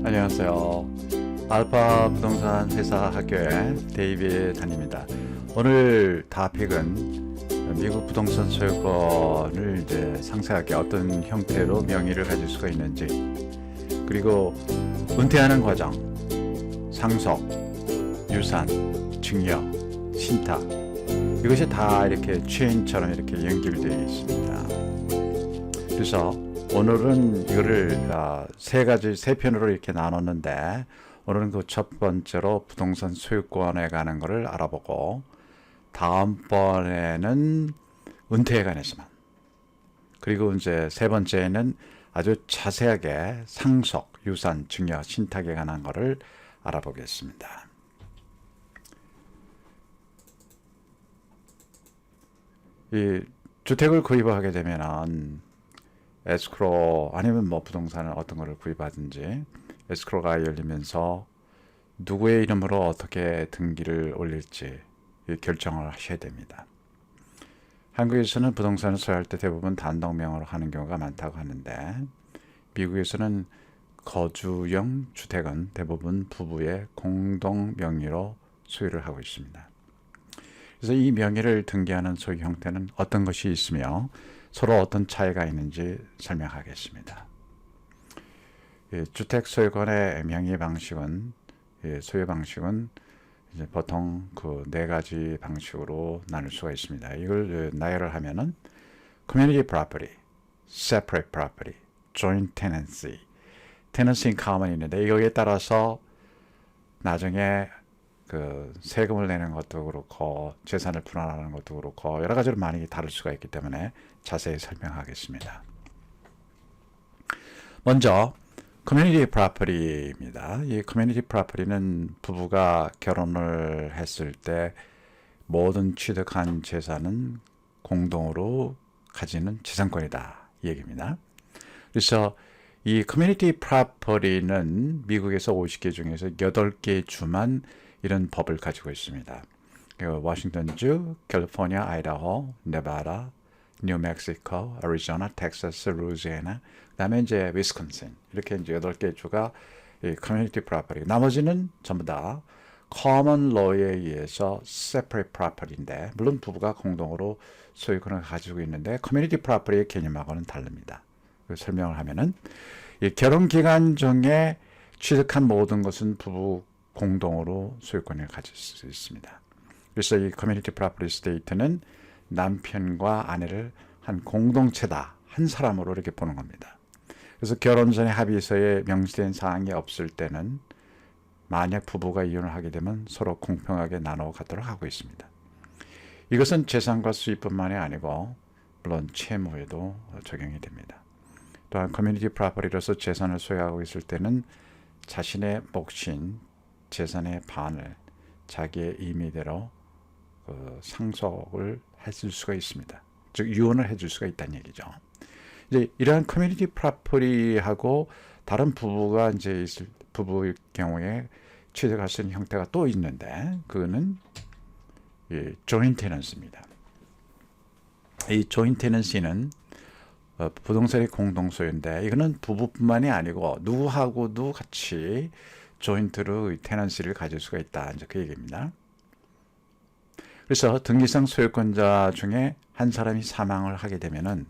안녕하세요. 알파 부동산 회사 학교의 데이비드입니다. 오늘 토픽은 미국 부동산 소유권을 이제 상세하게 어떤 형태로 명의를 가질 수가 있는지, 그리고 은퇴하는 과정, 상속, 유산, 증여, 신탁, 이것이 다 이렇게 체인처럼 이렇게 연결되어 있습니다. 그래서 오늘은 이거를 세 편으로 이렇게 나눴는데, 오늘은 그 첫 번째로 부동산 소유권에 관한 거를 알아보고, 다음번에는 은퇴에 관해서만, 그리고 이제 세 번째는 아주 자세하게 상속, 유산, 증여, 신탁에 관한 거를 알아보겠습니다. 이 주택을 구입하게 되면은 에스크로 아니면 뭐 부동산을 어떤 거를 구입하든지 에스크로가 열리면서 누구의 이름으로 어떻게 등기를 올릴지 결정을 하셔야 됩니다. 한국에서는 부동산을 소유할 때 대부분 단독명으로 하는 경우가 많다고 하는데, 미국에서는 거주용 주택은 대부분 부부의 공동 명의로 소유를 하고 있습니다. 그래서 이 명의를 등기하는 소유 형태는 어떤 것이 있으며 서로 어떤 차이가 있는지 설명하겠습니다. 주택 소유권의 명의 방식은, 소유 방식은 이제 보통 그 네 가지 방식으로 나눌 수가 있습니다. 이걸 나열을 하면은 community property, separate property, joint tenancy, tenancy in common 있는데, 이거에 따라서 나중에 그 세금을 내는 것도 그렇고 재산을 분할하는 것도 그렇고 여러 가지로 많이 다를 수가 있기 때문에 자세히 설명하겠습니다. 먼저 커뮤니티 프로퍼티입니다. 이 커뮤니티 프로퍼티는 부부가 결혼을 했을 때 모든 취득한 재산은 공동으로 가지는 재산권이다, 이 얘기입니다. 그래서 이 커뮤니티 프로퍼티는 미국에서 50개 중에서 8개 주만 이런 법을 가지고 있습니다. 워싱턴주, 캘리포니아, 아이다호, 네바다, 뉴멕시코, 애리조나, 텍사스, 루이지애나, 그다음에 이제 위스콘신, 이렇게 이제 8개 주가 이 커뮤니티 프로퍼티. 나머지는 전부 다 커먼 로에 의해서 separate property인데, 물론 부부가 공동으로 소유권을 가지고 있는데 커뮤니티 프로퍼티의 개념하고는 다릅니다. 설명을 하면은 이 결혼 기간 중에 취득한 모든 것은 부부 공동으로 소유권을 가질 수 있습니다. 그래서 이 커뮤니티 프로퍼티 스테이트는 남편과 아내를 한 공동체다, 한 사람으로 이렇게 보는 겁니다. 그래서 결혼 전에 합의서에 명시된 사항이 없을 때는 만약 부부가 이혼을 하게 되면 서로 공평하게 나눠 갖도록 하고 있습니다. 이것은 재산과 수입뿐만이 아니고 물론 채무에도 적용이 됩니다. 또한 커뮤니티 프로퍼티로서 재산을 소유하고 있을 때는 자신의 몫인 재산의 반을 자기의 임의대로 상속을 해줄 수가 있습니다. 즉 유언을 해줄 수가 있다는 얘기죠. 이제 이러한 커뮤니티 프로퍼티하고 다른 부부가 이제 있을 부부의 경우에 취득할 수 있는 형태가 또 있는데, 그거는 이 조인트 테넌시입니다. 이 조인트 테넌시는 부동산의 공동 소유인데, 이거는 부부뿐만이 아니고 누구하고도 같이 조인트로 테넌시를 가질 수가 있다, 이제 그 얘기입니다. 그래서 등기상 소유권자 중에 한 사람이 사망을 하게 되면은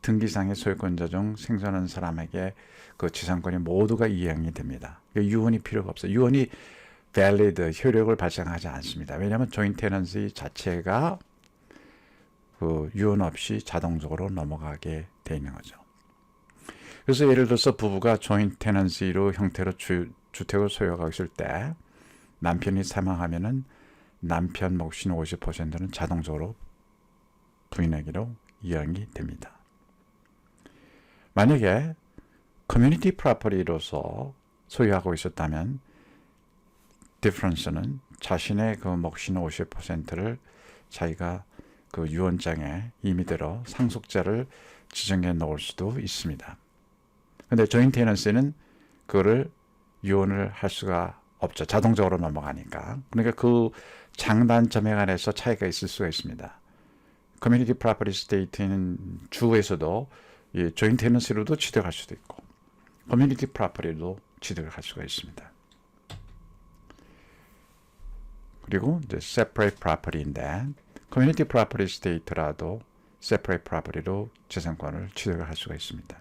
등기상의 소유권자 중 생존하는 사람에게 그 지상권이 모두가 이양이 됩니다. 유언이 필요가 없어요. 유언이 valid, 효력을 발생하지 않습니다. 왜냐하면 조인트 테넌시 자체가 그 유언 없이 자동적으로 넘어가게 돼 있는 거죠. 그래서 예를 들어서 부부가 조인트 테넌시로 형태로 주택을 소유하고 있을 때 남편이 사망하면은 남편 몫인 50%는 자동적으로 부인에게로 이양이 됩니다. 만약에 커뮤니티 프로퍼티로서 소유하고 있었다면 디퍼런스는 자신의 그 몫인 50%를 자기가 그 유언장에 임의대로 상속자를 지정해 놓을 수도 있습니다. 근데 조인 테넌시는 그거를 유언을 할 수가 없죠. 자동적으로 넘어가니까. 그러니까 그 장단점에 관해서 차이가 있을 수가 있습니다. 커뮤니티 프로퍼티 스테이트는 주에서도 조인 테넌시로도 취득할 수도 있고 커뮤니티 프로퍼티로 취득을 할 수가 있습니다. 그리고 이제 separate property인데 커뮤니티 프로퍼티 스테이트라도 separate property로 재산권을 취득을 할 수가 있습니다.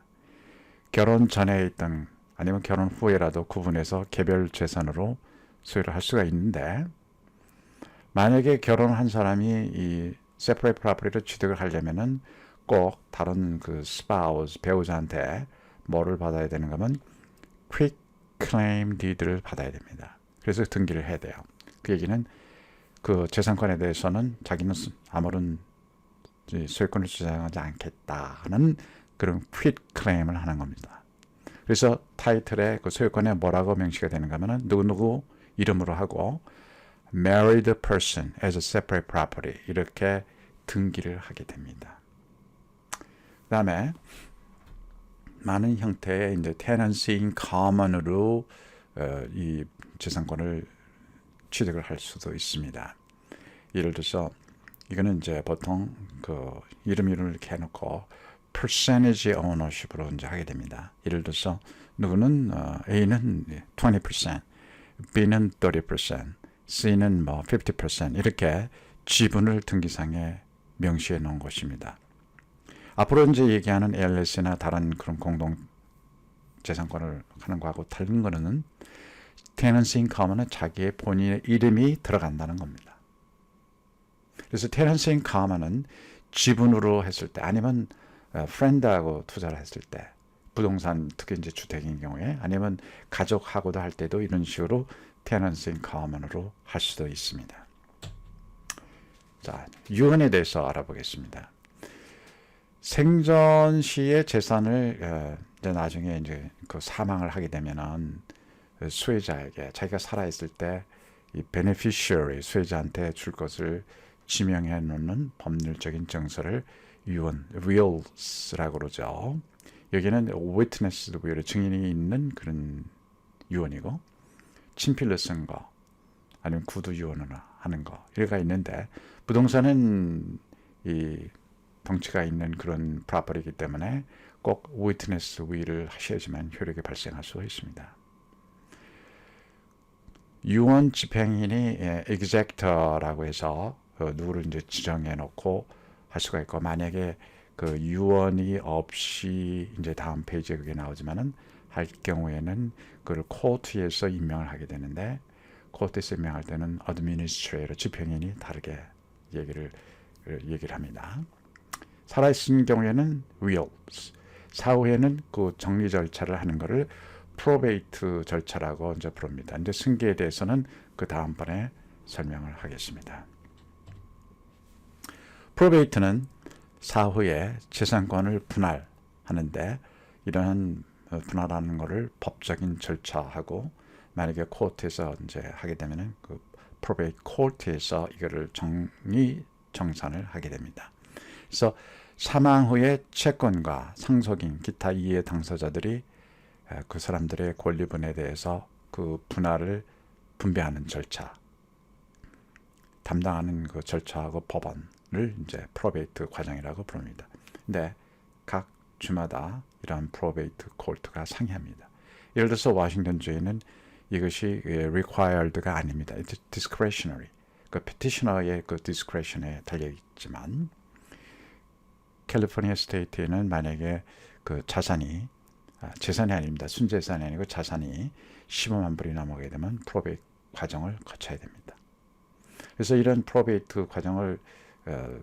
결혼 전에 있던 아니면 결혼 후에라도 구분해서 개별 재산으로 소유를 할 수가 있는데 만약에 결혼한 사람이 이 separate property로 취득을 하려면은 꼭 다른 그 spouse 배우자한테 뭐를 받아야 되는가 하면 quick claim deed를 받아야 됩니다. 그래서 등기를 해야 돼요. 그 얘기는 그 재산권에 대해서는 자기는 아무런 소유권을 주장하지 않겠다는 그런 quick claim을 하는 겁니다. 그래서 타이틀에 그 소유권에 뭐라고 명시가 되는가 하면 누구누구 이름으로 하고 married person as a separate property 이렇게 등기를 하게 됩니다. 그 다음에 많은 형태의 이제 tenancy in common으로 이 재산권을 취득을 할 수도 있습니다. 예를 들어서 이거는 이제 보통 그 이름을 이렇게 해놓고 percentage ownership으로 이제 하게 됩니다. 예를 들어서 누구는 A는 20%, B는 30%, C는 뭐 50% 이렇게 지분을 등기상에 명시해 놓은 것입니다. 앞으로 이제 얘기하는 LLC나 다른 그런 공동 재산권을 하는 거하고 다른 거는 tenancy in common은 자기의 본인의 이름이 들어간다는 겁니다. 그래서 tenancy in common은 지분으로 했을 때 아니면 프렌드하고 투자를 했을 때 부동산 특히 이제 주택인 경우에 아니면 가족하고도 할 때도 이런 식으로 tenancy in common으로 할 수도 있습니다. 자, 유언에 대해서 알아보겠습니다. 생전 시의 재산을 이제 나중에 이제 그 사망을 하게 되면은 수혜자에게 자기가 살아있을 때 이 beneficiary 수혜자한테 줄 것을 지명해 놓는 법률적인 정서를 유언 wills라고 그러죠. 여기는 witness will의 증인이 있는 그런 유언이고 친필로 쓴 거 아니면 구두 유언을 하는 거 이래가 있는데 부동산은 이 덩치가 있는 그런 프로퍼티이기 때문에 꼭 witness will을 하셔야지만 효력이 발생할 수 있습니다. 유언 집행인이 executor라고 해서 누구를 이제 지정해 놓고 할 수가 있고 만약에 그 유언이 없이 이제 다음 페이지에 그게 나오지만은 할 경우에는 그걸 코트에서 임명을 하게 되는데 코트에서 임명할 때는 administrator 집행인이 다르게 얘기를 합니다. 살아있는 경우에는 wills, 사후에는 그 정리 절차를 하는 것을 프로베이트 절차라고 이제 부릅니다. 이제 승계에 대해서는 그 다음번에 설명을 하겠습니다. 프로베이트는 사후에 재산권을 분할하는데 이러한 분할하는 것을 법적인 절차하고 만약에 코트에서 이제 하게 되면은 그 프로베이트 코트에서 이거를 정산을 하게 됩니다. 그래서 사망 후에 채권과 상속인 기타 이해 당사자들이 그 사람들의 권리분에 대해서 그 분할을 분배하는 절차, 담당하는 그 절차하고 법원을 이제 프로베이트 과정이라고 부릅니다. 근데 각 주마다 이러한 프로베이트 코트가 상이합니다. 예를 들어서 워싱턴주에는 이것이 required가 아닙니다. It's discretionary. 그 petitioner의 그 discretion에 달려 있지만 캘리포니아 스테이트에는 만약에 그 자산이 재산이 아닙니다. 순재산이 아니고 자산이 15만 불이 넘어가게 되면 프로베이트 과정을 거쳐야 됩니다. 그래서 이런 프로베이트 과정을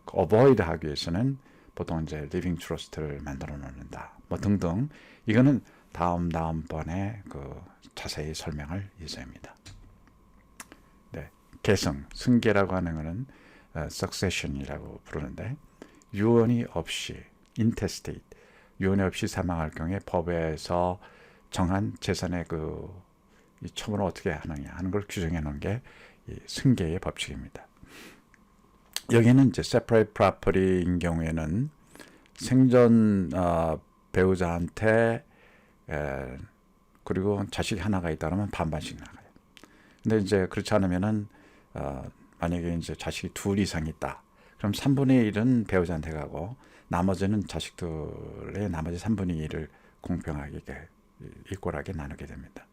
어보이드 하기 위해서는 보통 이제 리빙 트러스트를 만들어 놓는다. 뭐 등등. 이거는 다음번에 그 자세히 설명할 예정입니다. 네. 계승, 승계라고 하는 것은 succession이라고 부르는데 유언이 없이 intestate 유언이 없이 사망할 경우에 법에서 정한 재산의 그 처분을 어떻게 하느냐 하는 걸 규정해 놓은 게 이 승계의 법칙입니다. 여기는 이제 separate property인 경우에는 생전 배우자한테 그리고 자식이 하나가 있다 그러면 반반씩 나가요. 근데 이제 그렇지 않으면은 만약에 이제 자식이 둘 이상 있다. 그럼 3분의 1은 배우자한테 가고 나머지는 자식들의 나머지 3분의 1을 공평하게 이꼴하게 나누게 됩니다.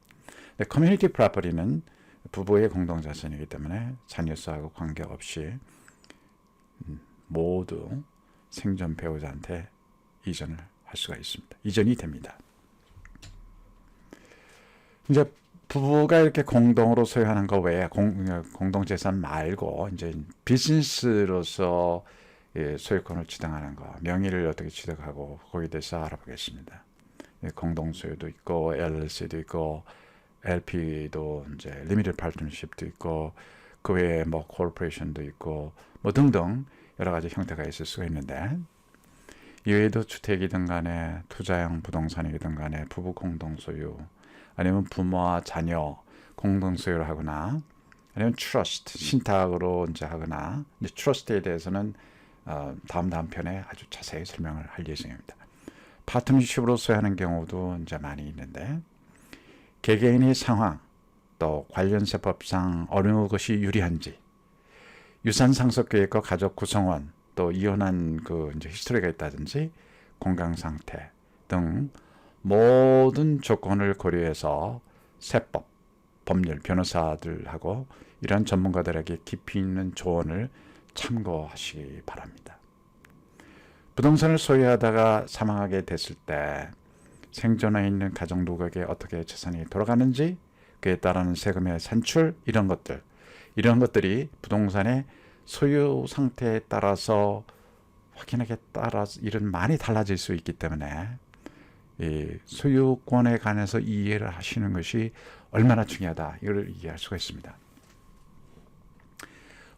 커뮤니티 프로퍼티는 부부의 공동자산이기 때문에 자녀 수하고 관계없이 모두 생전 배우자한테 이전을 할 수가 있습니다. 이전이 됩니다. 이제 부부가 이렇게 공동으로 소유하는 것 외에 공동재산 말고 이제 비즈니스로서 소유권을 취득하는 거, 명의를 어떻게 취득하고 거기에 대해서 알아보겠습니다. 공동소유도 있고 LLC도 있고 LP도 이제 리미티드 파트너십도 있고 그 외에 뭐 코퍼레이션도 있고 뭐 등등 여러 가지 형태가 있을 수가 있는데 이외에도 주택이든 간에 투자형 부동산이든 간에 부부 공동소유 아니면 부모와 자녀 공동소유를 하거나 아니면 트러스트 신탁으로 이제 하거나 이제 트러스트에 대해서는 다음 편에 아주 자세히 설명을 할 예정입니다. 파트너십으로 소유하는 경우도 이제 많이 있는데 개개인의 상황 또 관련세법상 어느 것이 유리한지 유산 상속 계획과 가족 구성원 또 이혼한 그 이제 히스토리가 있다든지 건강 상태 등 모든 조건을 고려해서 세법, 법률, 변호사들하고 이런 전문가들에게 깊이 있는 조언을 참고하시기 바랍니다. 부동산을 소유하다가 사망하게 됐을 때 생존해 있는 가족 누구에게 어떻게 재산이 돌아가는지 그에 따르는 세금의 산출 이런 것들이 부동산의 소유 상태에 따라서 확인하기에 따라서 이런 많이 달라질 수 있기 때문에 이 소유권에 관해서 이해를 하시는 것이 얼마나 중요하다 이걸 이해할 수가 있습니다.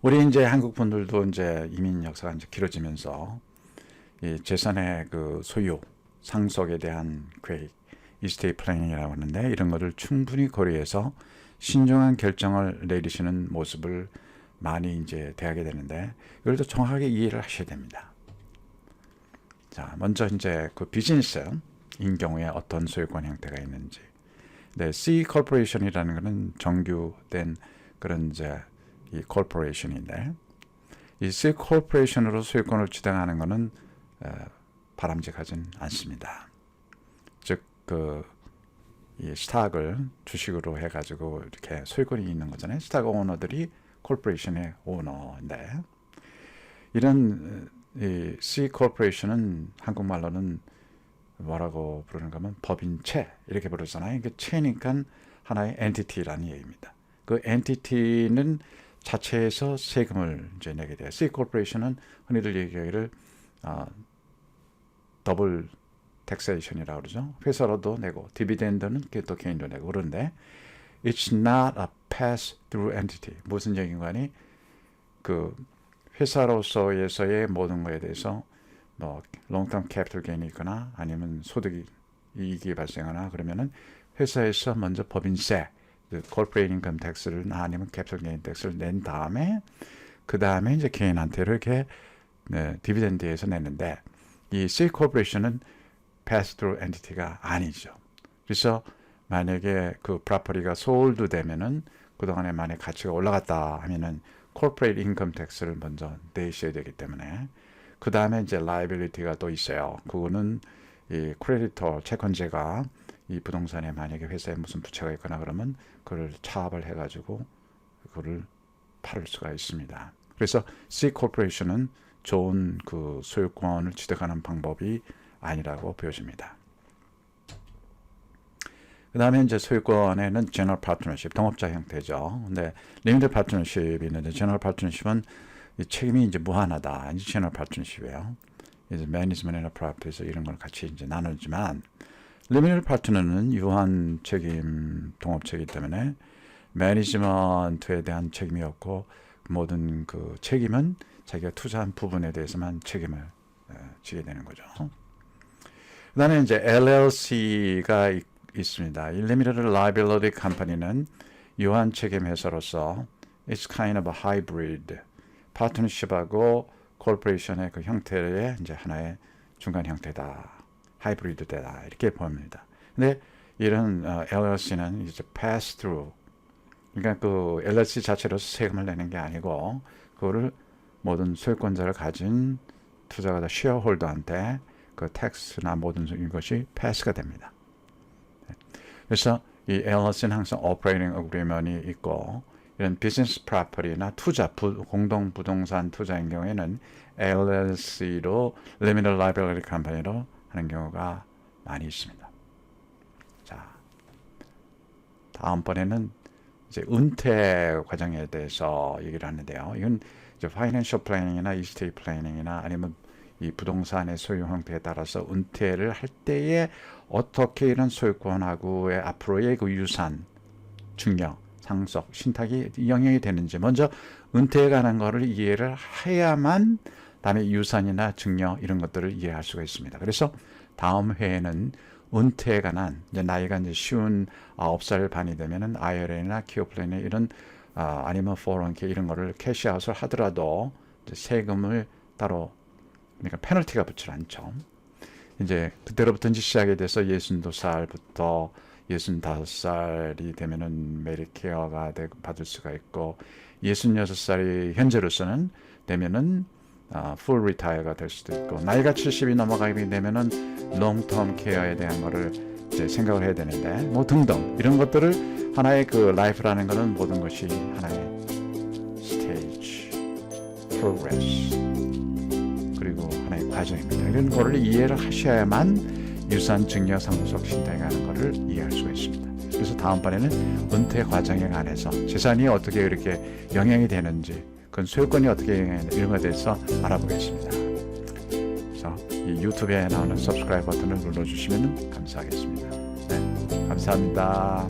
우리 이제 한국 분들도 이제 이민 역사가 이제 길어지면서 이 재산의 그 소유 상속에 대한 계획 이스테이트 플래닝이라고 하는데 이런 것을 충분히 고려해서 신중한 결정을 내리시는 모습을 많이 이제 대하게 되는데 이걸 더 정확하게 이해를 하셔야 됩니다. 자, 먼저 이제 그 비즈니스인 경우에 어떤 소유권 형태가 있는지. 네, C corporation이라는 것은 정규된 그런 이제 이 corporation인데 이 C corporation으로 소유권을 취득하는 것은 바람직하진 않습니다. 즉 이 스탁을 주식으로 해가지고 이렇게 소유권이 있는 거잖아요. 스탁 오너들이 콜포레이션의 오너인데 이런 이 C 콜포레이션은 한국말로는 뭐라고 부르는가 하면 법인체 이렇게 부르잖아요. 그 체니까 하나의 엔티티라는 얘기입니다. 그 엔티티는 자체에서 세금을 이제 내게 돼요. C 콜포레이션은 흔히들 얘기하기를 더블 텍세이션이라고 그러죠. 회사로도 내고 디비덴드는 또 개인도 내고 그런데 It's not a pass-through entity. 무슨 얘기인가니 그 회사로서에서의 모든 것에 대해서 뭐 long-term capital gain이 있거나 아니면 소득이 이익이 발생하거나 그러면은 회사에서 먼저 법인세, corporate income tax를 아니면 capital gain tax를 낸 다음에 그 다음에 이제 개인한테 이렇게 디비덴드에서 내는데 이 C corporation은 pass-through entity가 아니죠. 그래서 만약에 그 프로퍼티가 소울드 되면은 그동안에 만약 가치가 올라갔다 하면은 corporate income tax를 먼저 내셔야 되기 때문에 그 다음에 이제 liability가 또 있어요. 그거는 이 크레디터 채권자가 이 부동산에 만약에 회사에 무슨 부채가 있거나 그러면 그걸 차압을 해가지고 그거를 팔을 수가 있습니다. 그래서 C corporation은 좋은 그 소유권을 취득하는 방법이 아니라고 보여집니다. 그 다음에 이제 소유권에는 General Partnership, 동업자 형태죠. 근데 Limited Partnership이 있는데 General Partnership은 책임이 이제 무한하다. 이제 General Partnership이에요. 이제 Management이나 Profit에서 이런 걸 같이 이제 나누지만 Limited Partner는 유한 책임 동업체이기 때문에 매니지먼트에 대한 책임이 없고 모든 그 책임은 자기가 투자한 부분에 대해서만 책임을 지게 되는 거죠. 그 다음에 이제 LLC가 있습니다. 이 Limited Liability Company는 유한 책임 회사로서 It's kind of a hybrid 파트너십하고 콜포레이션의 그 형태의 이제 하나의 중간 형태다. 하이브리드다. 이렇게 봅니다. 근데 이런 LLC는 이제 pass through. 그러니까 그 LLC 자체로서 세금을 내는 게 아니고 그거를 모든 소유권자를 가진 투자가다 쉐어홀더한테 그 텍스나 모든 이것이 패스가 됩니다. 그래서 이 LLC는 항상 Operating Agreement이 있고 이런 비즈니스 프로퍼티나 투자, 공동 부동산 투자인 경우에는 LLC로 Limited Liability Company로 하는 경우가 많이 있습니다. 자, 다음번에는 이제 은퇴 과정에 대해서 얘기를 하는데요. 이건 이제 Financial Planning이나 Estate Planning이나 아니면 이 부동산의 소유 형태에 따라서 은퇴를 할 때에 어떻게 이런 소유권하고의 앞으로의 그 유산, 증여, 상속, 신탁이 영향이 되는지 먼저 은퇴에 관한 거를 이해를 해야만 다음에 유산이나 증여 이런 것들을 이해할 수가 있습니다. 그래서 다음 회에는 은퇴에 관한 이제 나이가 이제 59살 반이 되면은 IRA나 키어플랜에 이런 아니면 401k 이런 거를 캐시아웃을 하더라도 이제 세금을 따로 그러니까 페널티가 붙지 않죠. 이제 그때로부터 이제 시작이 돼서 62살부터 65살이 되면은 메디케어가 받을 수가 있고 66살이 현재로서는 되면은 풀 리타이어가 될 수도 있고 나이가 70이 넘어가게 되면은 롱텀 케어에 대한 거를 이제 생각을 해야 되는데 뭐 등등 이런 것들을 하나의 그 라이프라는 거는 모든 것이 하나의 스테이지, 프로그레스 그리고 하나의 과정입니다. 이런 거를 이해를 하셔야만 유산, 증여, 상속, 신탁에 가는 거를 이해할 수가 있습니다. 그래서 다음번에는 은퇴 과정에 관해서 재산이 어떻게 이렇게 영향이 되는지 그건 소유권이 어떻게 영향이 되는지 이런 것에 대해서 알아보겠습니다. 그래서 이 유튜브에 나오는 subscribe 버튼을 눌러주시면 감사하겠습니다. 네, 감사합니다.